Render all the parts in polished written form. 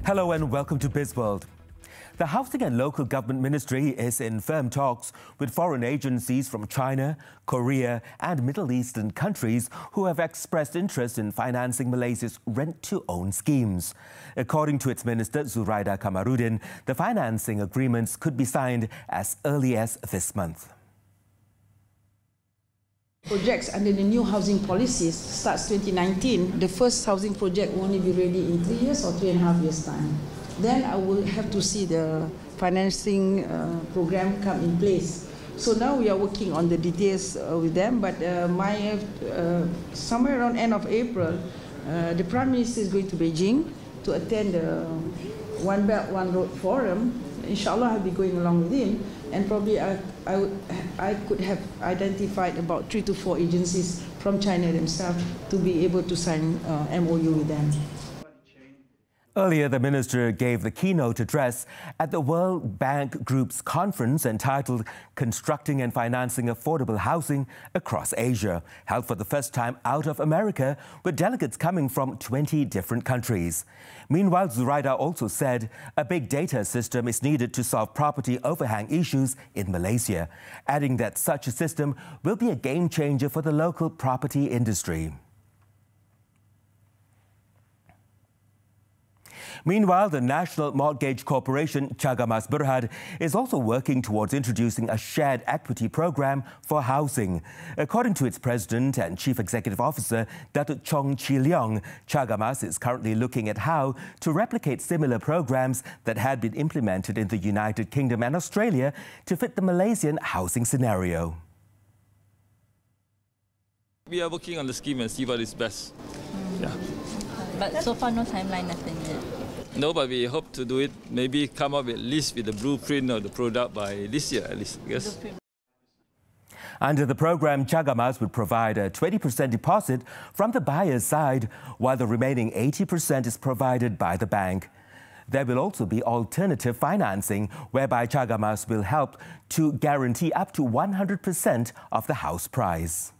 Hello and welcome to Bizworld. The Housing and Local Government Ministry is in firm talks with foreign agencies from China, Korea and Middle Eastern countries who have expressed interest in financing Malaysia's rent-to-own schemes. According to its Minister Zuraida Kamarudin, the financing agreements could be signed as early as this month. Projects under the new housing policies starts 2019. The first housing project will only be ready in 3 years or 3.5 years' time. Then I will have to see the financing program come in place. So now we are working on the details with them, but somewhere around end of April, the Prime Minister is going to Beijing to attend the One Belt, One Road Forum. Inshallah, I'll be going along with him, and probably I could have identified about 3 to 4 agencies from China themselves to be able to sign MOU with them. Earlier, the minister gave the keynote address at the World Bank Group's conference entitled Constructing and Financing Affordable Housing Across Asia, held for the first time out of America, with delegates coming from 20 different countries. Meanwhile, Zuraida also said a big data system is needed to solve property overhang issues in Malaysia, adding that such a system will be a game changer for the local property industry. Meanwhile, the National Mortgage Corporation, Cagamas Berhad, is also working towards introducing a shared equity program for housing. According to its president and chief executive officer, Datuk Chong Chi Leong, Cagamas is currently looking at how to replicate similar programs that had been implemented in the United Kingdom and Australia to fit the Malaysian housing scenario. We are working on the scheme and see what is best. Yeah. But so far, no timeline, nothing yet. No, but we hope to do it, maybe come up at least with the blueprint of the product by this year, at least, I guess. Under the program, Cagamas would provide a 20% deposit from the buyer's side, while the remaining 80% is provided by the bank. There will also be alternative financing, whereby Cagamas will help to guarantee up to 100% of the house price.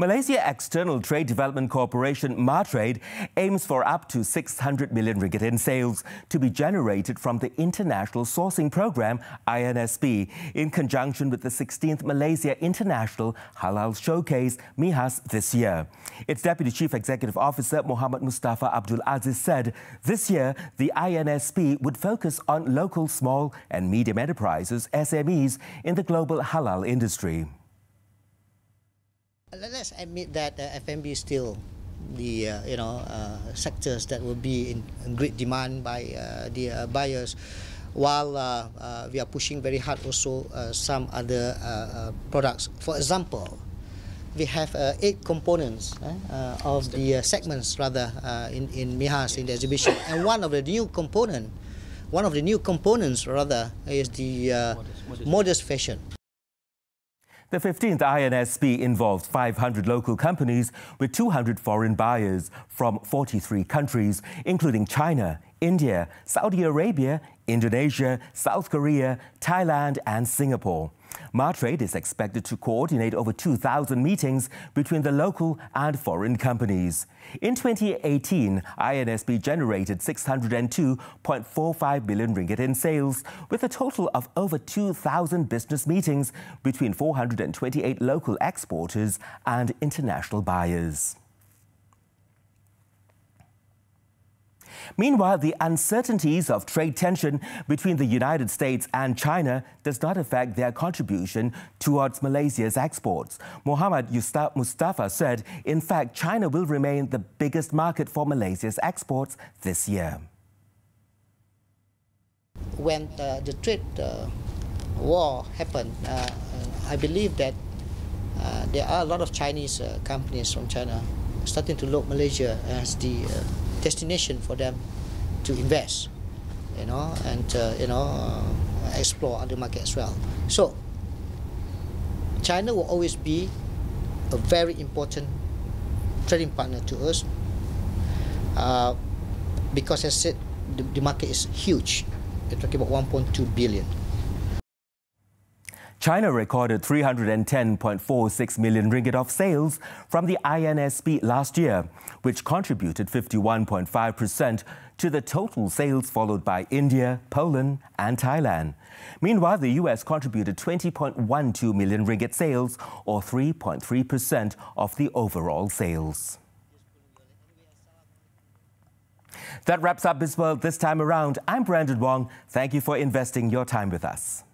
Malaysia External Trade Development Corporation, MATRADE, aims for up to 600 million ringgit in sales to be generated from the International Sourcing Program, INSP, in conjunction with the 16th Malaysia International Halal Showcase, MIHAS, this year. Its Deputy Chief Executive Officer, Muhammad Mustafa Abdul Aziz, said this year the INSP would focus on local small and medium enterprises, SMEs, in the global halal industry. Let's admit that F&B is still the sectors that will be in great demand by the buyers, while we are pushing very hard also some other products. For example, we have 8 components of the segments rather in MIHAS, in the exhibition, and one of the new components rather is the modest fashion. The 15th INSP involved 500 local companies with 200 foreign buyers from 43 countries, including China, India, Saudi Arabia, Indonesia, South Korea, Thailand and Singapore. MATRADE is expected to coordinate over 2,000 meetings between the local and foreign companies. In 2018, INSP generated 602.45 billion ringgit in sales, with a total of over 2,000 business meetings between 428 local exporters and international buyers. Meanwhile, the uncertainties of trade tension between the United States and China does not affect their contribution towards Malaysia's exports. Muhammad Mustafa said, in fact, China will remain the biggest market for Malaysia's exports this year. When the trade war happened, I believe that there are a lot of Chinese companies from China starting to look Malaysia as the destination for them to invest, and explore other markets as well. So China will always be a very important trading partner to us because, as I said, the market is huge. We're talking about 1.2 billion. China recorded 310.46 million ringgit of sales from the INSP last year, which contributed 51.5% to the total sales, followed by India, Poland and Thailand. Meanwhile, the US contributed 20.12 million ringgit sales, or 3.3% of the overall sales. That wraps up Bizworld this time around. I'm Brandon Wong. Thank you for investing your time with us.